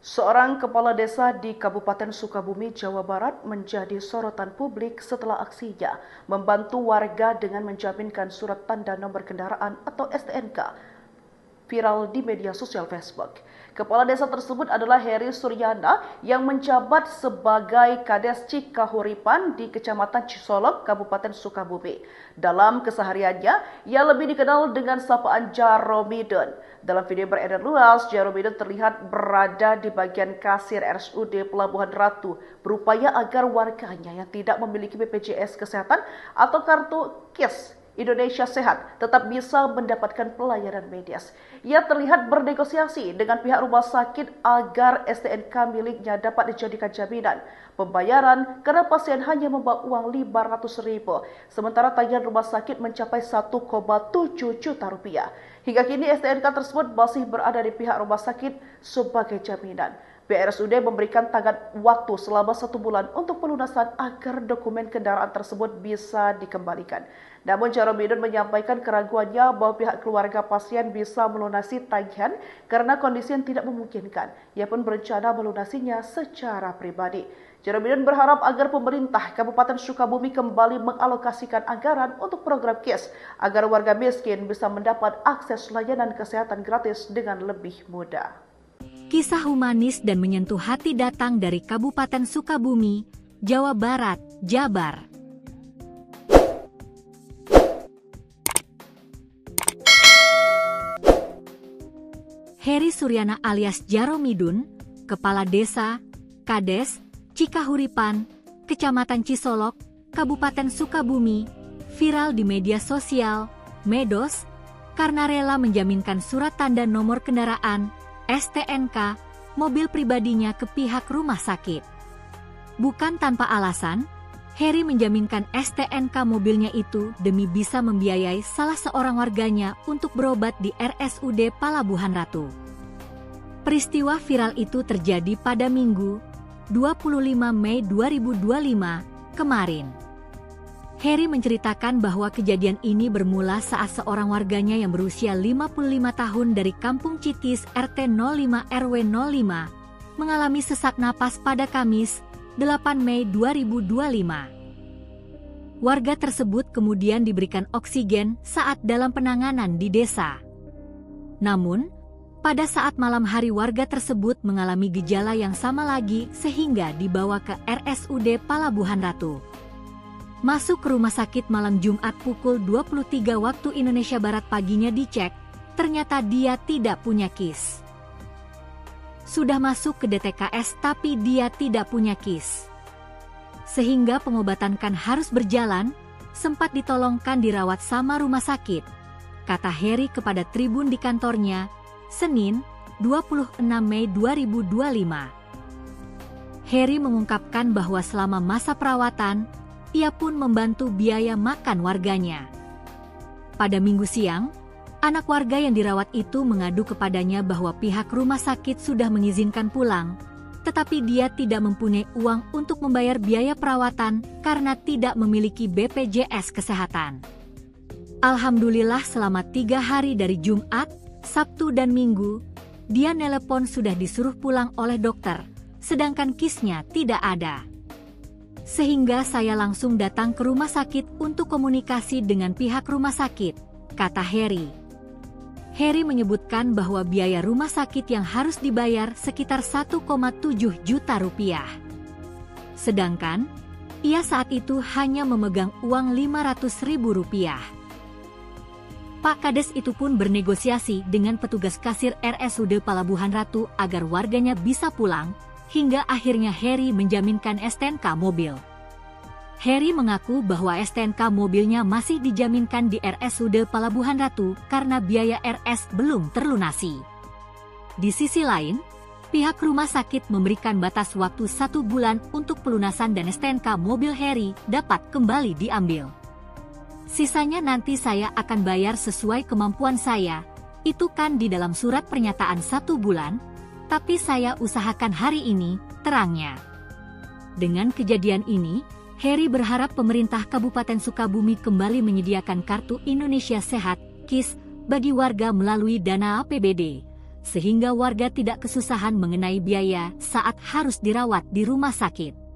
Seorang kepala desa di Kabupaten Sukabumi, Jawa Barat menjadi sorotan publik setelah aksinya membantu warga dengan menjaminkan surat tanda nomor kendaraan atau STNK viral di media sosial Facebook. Kepala desa tersebut adalah Heri Suryana yang menjabat sebagai Kades Cikahuripan di Kecamatan Cisolok, Kabupaten Sukabumi. Dalam kesehariannya, ia lebih dikenal dengan sapaan Jaromidon. Dalam video beredar luas, Jaromidon terlihat berada di bagian kasir RSUD Pelabuhan Ratu, berupaya agar warganya yang tidak memiliki BPJS Kesehatan atau kartu KIS Indonesia Sehat tetap bisa mendapatkan pelayanan medis. Ia terlihat bernegosiasi dengan pihak rumah sakit agar STNK miliknya dapat dijadikan jaminan pembayaran karena pasien hanya membawa uang 500.000, sementara tagihan rumah sakit mencapai 1,7 juta rupiah. Hingga kini STNK tersebut masih berada di pihak rumah sakit sebagai jaminan. BRSUD memberikan tenggat waktu selama 1 bulan untuk pelunasan agar dokumen kendaraan tersebut bisa dikembalikan. Namun Jaromidon menyampaikan keraguannya bahwa pihak keluarga pasien bisa melunasi tagihan karena kondisi yang tidak memungkinkan. Ia pun berencana melunasinya secara pribadi. Jaromidon berharap agar pemerintah Kabupaten Sukabumi kembali mengalokasikan anggaran untuk program KIS agar warga miskin bisa mendapat akses layanan kesehatan gratis dengan lebih mudah. Kisah humanis dan menyentuh hati datang dari Kabupaten Sukabumi, Jawa Barat, Jabar. Heri Suryana alias Jaromidon, Kepala Desa, Kades, Cikahuripan, Kecamatan Cisolok, Kabupaten Sukabumi, viral di media sosial, Medos, karena rela menjaminkan surat tanda nomor kendaraan STNK, mobil pribadinya ke pihak rumah sakit. Bukan tanpa alasan, Heri menjaminkan STNK mobilnya itu demi bisa membiayai salah seorang warganya untuk berobat di RSUD Pelabuhan Ratu. Peristiwa viral itu terjadi pada Minggu, 25 Mei 2025, kemarin. Heri menceritakan bahwa kejadian ini bermula saat seorang warganya yang berusia 55 tahun dari Kampung Citis RT 05 RW 05 mengalami sesak napas pada Kamis, 8 Mei 2025. Warga tersebut kemudian diberikan oksigen saat dalam penanganan di desa. Namun, pada saat malam hari warga tersebut mengalami gejala yang sama lagi sehingga dibawa ke RSUD Pelabuhan Ratu. Masuk ke rumah sakit malam Jumat pukul 23 waktu Indonesia Barat paginya dicek, ternyata dia tidak punya KIS. Sudah masuk ke DTKS tapi dia tidak punya KIS. Sehingga pengobatan kan harus berjalan, sempat ditolongkan dirawat sama rumah sakit, kata Heri kepada Tribun di kantornya, Senin, 26 Mei 2025. Heri mengungkapkan bahwa selama masa perawatan, ia pun membantu biaya makan warganya. Pada Minggu siang, anak warga yang dirawat itu mengadu kepadanya bahwa pihak rumah sakit sudah mengizinkan pulang, tetapi dia tidak mempunyai uang untuk membayar biaya perawatan karena tidak memiliki BPJS Kesehatan. Alhamdulillah selama 3 hari dari Jumat, Sabtu dan Minggu, dia nelepon sudah disuruh pulang oleh dokter, sedangkan KIS-nya tidak ada. Sehingga saya langsung datang ke rumah sakit untuk komunikasi dengan pihak rumah sakit, kata Heri. Heri menyebutkan bahwa biaya rumah sakit yang harus dibayar sekitar 1,7 juta rupiah. Sedangkan, ia saat itu hanya memegang uang 500.000 rupiah. Pak Kades itu pun bernegosiasi dengan petugas kasir RSUD Pelabuhan Ratu agar warganya bisa pulang, hingga akhirnya Heri menjaminkan STNK mobil. Heri mengaku bahwa STNK mobilnya masih dijaminkan di RSUD Pelabuhan Ratu karena biaya RS belum terlunasi. Di sisi lain, pihak rumah sakit memberikan batas waktu 1 bulan untuk pelunasan dan STNK mobil Heri dapat kembali diambil. Sisanya nanti saya akan bayar sesuai kemampuan saya, itu kan di dalam surat pernyataan 1 bulan, tapi saya usahakan hari ini, terangnya. Dengan kejadian ini, Heri berharap pemerintah Kabupaten Sukabumi kembali menyediakan Kartu Indonesia Sehat, KIS, bagi warga melalui dana APBD. sehingga warga tidak kesusahan mengenai biaya saat harus dirawat di rumah sakit.